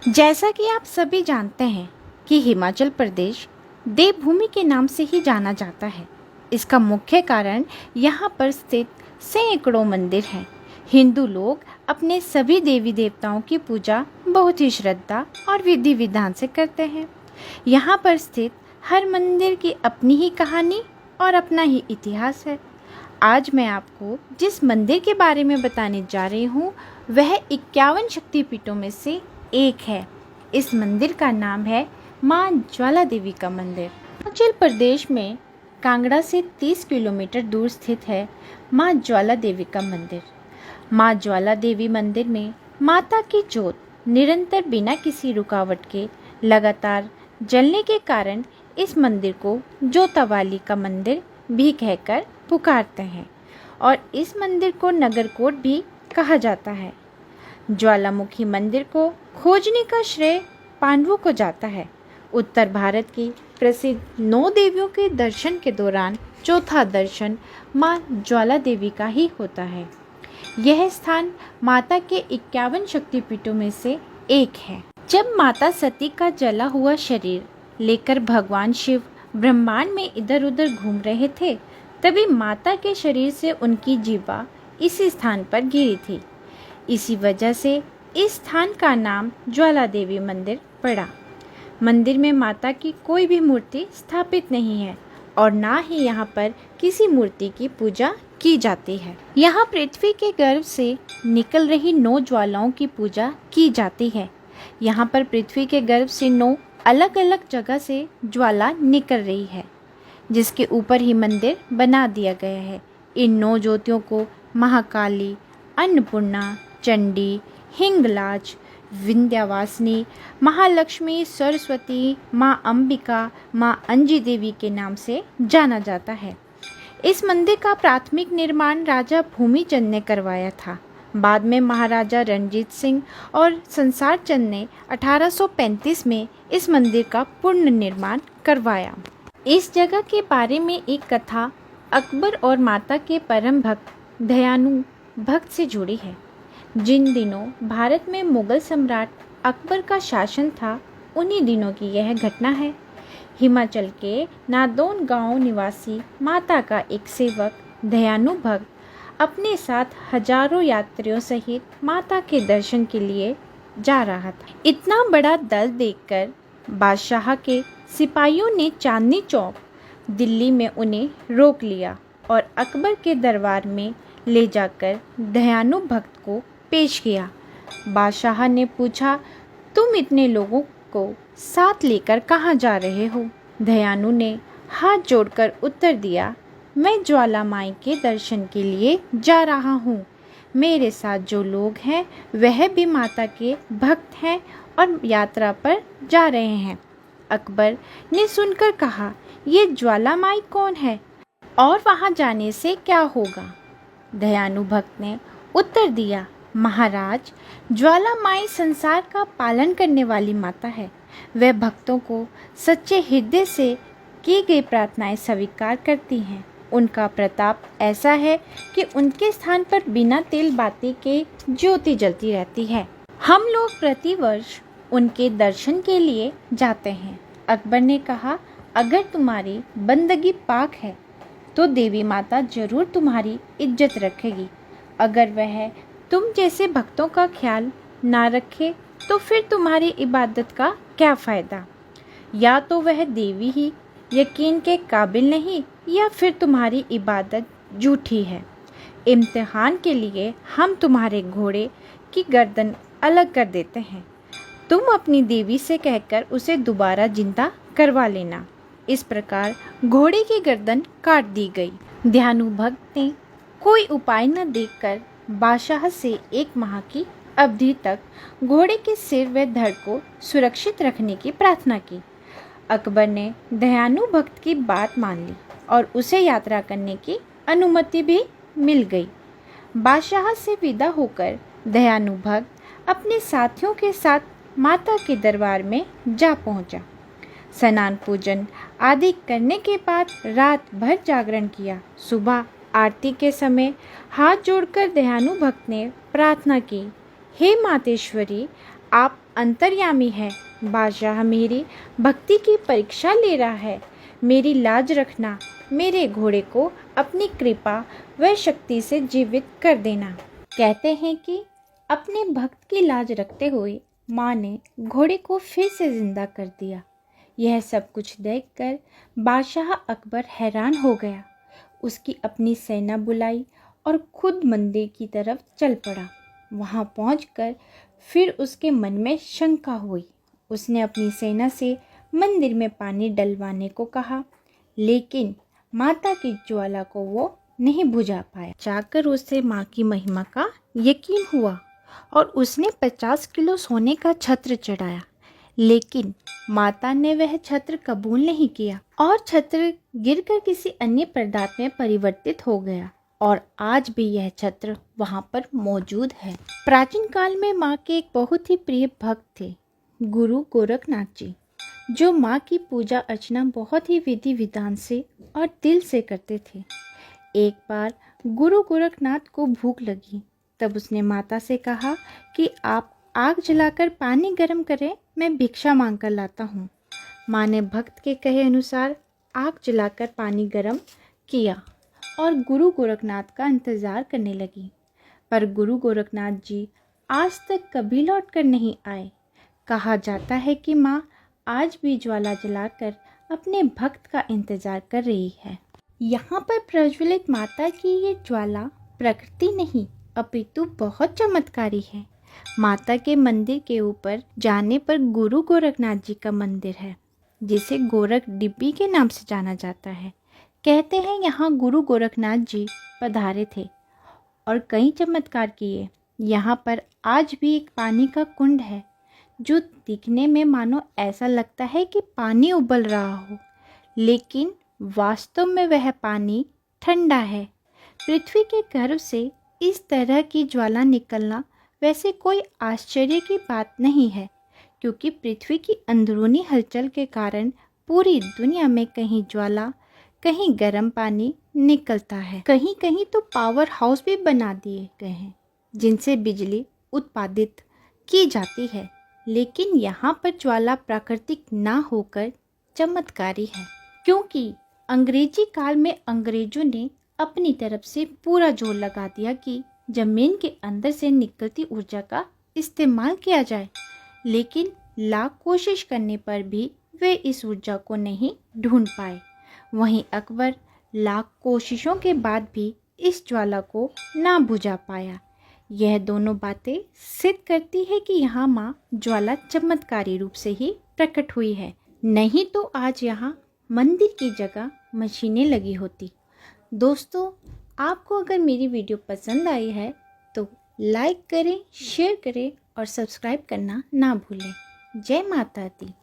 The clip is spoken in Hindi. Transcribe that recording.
जैसा कि आप सभी जानते हैं कि हिमाचल प्रदेश देवभूमि के नाम से ही जाना जाता है। इसका मुख्य कारण यहाँ पर स्थित सैकड़ों मंदिर हैं। हिंदू लोग अपने सभी देवी देवताओं की पूजा बहुत ही श्रद्धा और विधि विधान से करते हैं। यहाँ पर स्थित हर मंदिर की अपनी ही कहानी और अपना ही इतिहास है। आज मैं आपको जिस मंदिर के बारे में बताने जा रही हूँ वह 51 शक्तिपीठों में से एक है। इस मंदिर का नाम है माँ ज्वाला देवी का मंदिर। हिमाचल प्रदेश में कांगड़ा से 30 किलोमीटर दूर स्थित है माँ ज्वाला देवी का मंदिर। माँ ज्वाला देवी मंदिर में माता की ज्योत निरंतर बिना किसी रुकावट के लगातार जलने के कारण इस मंदिर को जोतावाली का मंदिर भी कहकर पुकारते हैं और इस मंदिर को नगरकोट भी कहा जाता है। ज्वालामुखी मंदिर को खोजने का श्रेय पांडवों को जाता है। उत्तर भारत की प्रसिद्ध 9 देवियों के दर्शन के दौरान चौथा दर्शन माँ ज्वाला देवी का ही होता है। यह स्थान माता के 51 शक्तिपीठों में से एक है। जब माता सती का जला हुआ शरीर लेकर भगवान शिव ब्रह्मांड में इधर उधर घूम रहे थे, तभी माता के शरीर से उनकी जीवा इसी स्थान पर गिरी थी। इसी वजह से इस स्थान का नाम ज्वाला देवी मंदिर पड़ा। मंदिर में माता की कोई भी मूर्ति स्थापित नहीं है और ना ही यहाँ पर किसी मूर्ति की पूजा की जाती है। यहाँ पृथ्वी के गर्भ से निकल रही 9 ज्वालाओं की पूजा की जाती है। यहाँ पर पृथ्वी के गर्भ से 9 अलग अलग जगह से ज्वाला निकल रही है, जिसके ऊपर ही मंदिर बना दिया गया है। इन 9 ज्योतियों को महाकाली, अन्नपूर्णा, चंडी, हिंगलाज, विंध्यवासिनी, महालक्ष्मी, सरस्वती, माँ अंबिका, माँ अंजी देवी के नाम से जाना जाता है। इस मंदिर का प्राथमिक निर्माण राजा भूमिचंद ने करवाया था। बाद में महाराजा रणजीत सिंह और संसार चंद ने 1835 में इस मंदिर का पूर्ण निर्माण करवाया। इस जगह के बारे में एक कथा अकबर और माता के परम भक्त दयानु भक्त से जुड़ी है। जिन दिनों भारत में मुगल सम्राट अकबर का शासन था, उन्हीं दिनों की यह घटना है। हिमाचल के नादौन गांव निवासी माता का एक सेवक दयानु भक्त अपने साथ हजारों यात्रियों सहित माता के दर्शन के लिए जा रहा था। इतना बड़ा दल देखकर बादशाह के सिपाहियों ने चांदनी चौक दिल्ली में उन्हें रोक लिया और अकबर के दरबार में ले जाकर दयानु भक्त को पेश किया। बादशाह ने पूछा, तुम इतने लोगों को साथ लेकर कहाँ जा रहे हो? दयानु ने हाथ जोड़कर उत्तर दिया, मैं ज्वाला माई के दर्शन के लिए जा रहा हूँ। मेरे साथ जो लोग हैं वह भी माता के भक्त हैं और यात्रा पर जा रहे हैं। अकबर ने सुनकर कहा, ये ज्वाला माई कौन है और वहाँ जाने से क्या होगा? दयानु भक्त ने उत्तर दिया, महाराज, ज्वाला माई संसार का पालन करने वाली माता है। वह भक्तों को सच्चे हृदय से की गई प्रार्थनाएं स्वीकार करती हैं। उनका प्रताप ऐसा है कि उनके स्थान पर बिना तेल बाती के ज्योति जलती रहती है। हम लोग प्रतिवर्ष उनके दर्शन के लिए जाते हैं। अकबर ने कहा, अगर तुम्हारी बंदगी पाक है तो देवी माता जरूर तुम्हारी इज्जत रखेगी। अगर वह तुम जैसे भक्तों का ख्याल ना रखे तो फिर तुम्हारी इबादत का क्या फ़ायदा? या तो वह देवी ही यकीन के काबिल नहीं या फिर तुम्हारी इबादत झूठी है। इम्तिहान के लिए हम तुम्हारे घोड़े की गर्दन अलग कर देते हैं। तुम अपनी देवी से कहकर उसे दोबारा जिंदा करवा लेना। इस प्रकार घोड़े की गर्दन काट दी गई। दयानु भक्त ने कोई उपाय न देखकर बादशाह से 1 माह की अवधि तक घोड़े के सिर व धड़ को सुरक्षित रखने की प्रार्थना की। अकबर ने दयानु भक्त की बात मान ली और उसे यात्रा करने की अनुमति भी मिल गई। बादशाह से विदा होकर दयानु भक्त अपने साथियों के साथ माता के दरबार में जा पहुंचा। स्नान पूजन आदि करने के बाद रात भर जागरण किया। सुबह आरती के समय हाथ जोड़कर दयानु भक्त ने प्रार्थना की, हे मातेश्वरी, आप अंतर्यामी है। बादशाह मेरी भक्ति की परीक्षा ले रहा है। मेरी लाज रखना, मेरे घोड़े को अपनी कृपा व शक्ति से जीवित कर देना। कहते हैं कि अपने भक्त की लाज रखते हुए माँ ने घोड़े को फिर से जिंदा कर दिया। यह सब कुछ देखकर बादशाह अकबर हैरान हो गया। उसकी अपनी सेना बुलाई और खुद मंदिर की तरफ चल पड़ा। वहां पहुंचकर फिर उसके मन में शंका हुई। उसने अपनी सेना से मंदिर में पानी डलवाने को कहा, लेकिन माता की ज्वाला को वो नहीं बुझा पाया। जाकर उसे माँ की महिमा का यकीन हुआ और उसने 50 किलो सोने का छत्र चढ़ाया, लेकिन माता ने वह छत्र कबूल नहीं किया और छत्र गिरकर किसी अन्य पदार्थ में परिवर्तित हो गया और आज भी यह छत्र वहां पर मौजूद है। प्राचीन काल में माँ के एक बहुत ही प्रिय भक्त थे, गुरु गोरखनाथ जी, जो माँ की पूजा अर्चना बहुत ही विधि विधान से और दिल से करते थे। एक बार गुरु गोरखनाथ को भूख लगी, तब उसने माता से कहा कि आप आग जलाकर पानी गर्म करें, मैं भिक्षा मांग कर लाता हूँ। माँ ने भक्त के कहे अनुसार आग जलाकर पानी गर्म किया और गुरु गोरखनाथ का इंतज़ार करने लगी, पर गुरु गोरखनाथ जी आज तक कभी लौट कर नहीं आए। कहा जाता है कि माँ आज भी ज्वाला जलाकर अपने भक्त का इंतज़ार कर रही है। यहाँ पर प्रज्वलित माता की ये ज्वाला प्रकृति नहीं अपितु बहुत चमत्कारी है। माता के मंदिर के ऊपर जाने पर गुरु गोरखनाथ जी का मंदिर है, जिसे गोरख डिब्बी के नाम से जाना जाता है। कहते हैं यहाँ गुरु गोरखनाथ जी पधारे थे और कई चमत्कार किए। यहाँ पर आज भी एक पानी का कुंड है, जो दिखने में मानो ऐसा लगता है कि पानी उबल रहा हो, लेकिन वास्तव में वह पानी ठंडा है। पृथ्वी के गर्भ से इस तरह की ज्वाला निकलना वैसे कोई आश्चर्य की बात नहीं है, क्योंकि पृथ्वी की अंदरूनी हलचल के कारण पूरी दुनिया में कहीं ज्वाला, कहीं गर्म पानी निकलता है। कहीं कहीं तो पावर हाउस भी बना दिए गए हैं, जिनसे बिजली उत्पादित की जाती है। लेकिन यहाँ पर ज्वाला प्राकृतिक ना होकर चमत्कारी है, क्योंकि अंग्रेजी काल में अंग्रेजों ने अपनी तरफ से पूरा जोर लगा दिया कि जमीन के अंदर से निकलती ऊर्जा का इस्तेमाल किया जाए, लेकिन लाख कोशिश करने पर भी वे इस ऊर्जा को नहीं ढूंढ पाए। वहीं अकबर लाख कोशिशों के बाद भी इस ज्वाला को ना बुझा पाया। यह दोनों बातें सिद्ध करती है कि यहाँ माँ ज्वाला चमत्कारी रूप से ही प्रकट हुई है, नहीं तो आज यहाँ मंदिर की जगह मशीनें लगी होती। दोस्तों, आपको अगर मेरी वीडियो पसंद आई है तो लाइक करें, शेयर करें और सब्सक्राइब करना ना भूलें। जय माता दी।